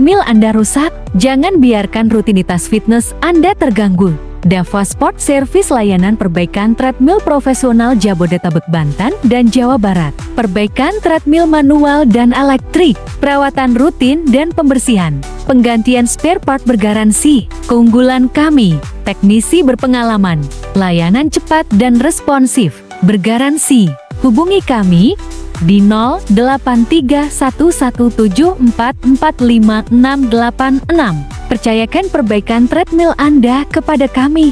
treadmill Anda rusak? Jangan biarkan rutinitas fitness Anda terganggu. JAWA Sport Service layanan perbaikan treadmill profesional Jabodetabek, Banten, dan Jawa Barat. Perbaikan treadmill manual dan elektrik, perawatan rutin dan pembersihan, penggantian spare part bergaransi. Keunggulan kami, teknisi berpengalaman, layanan cepat dan responsif, bergaransi. Hubungi kami di 083117445686. Percayakan perbaikan treadmill Anda kepada kami.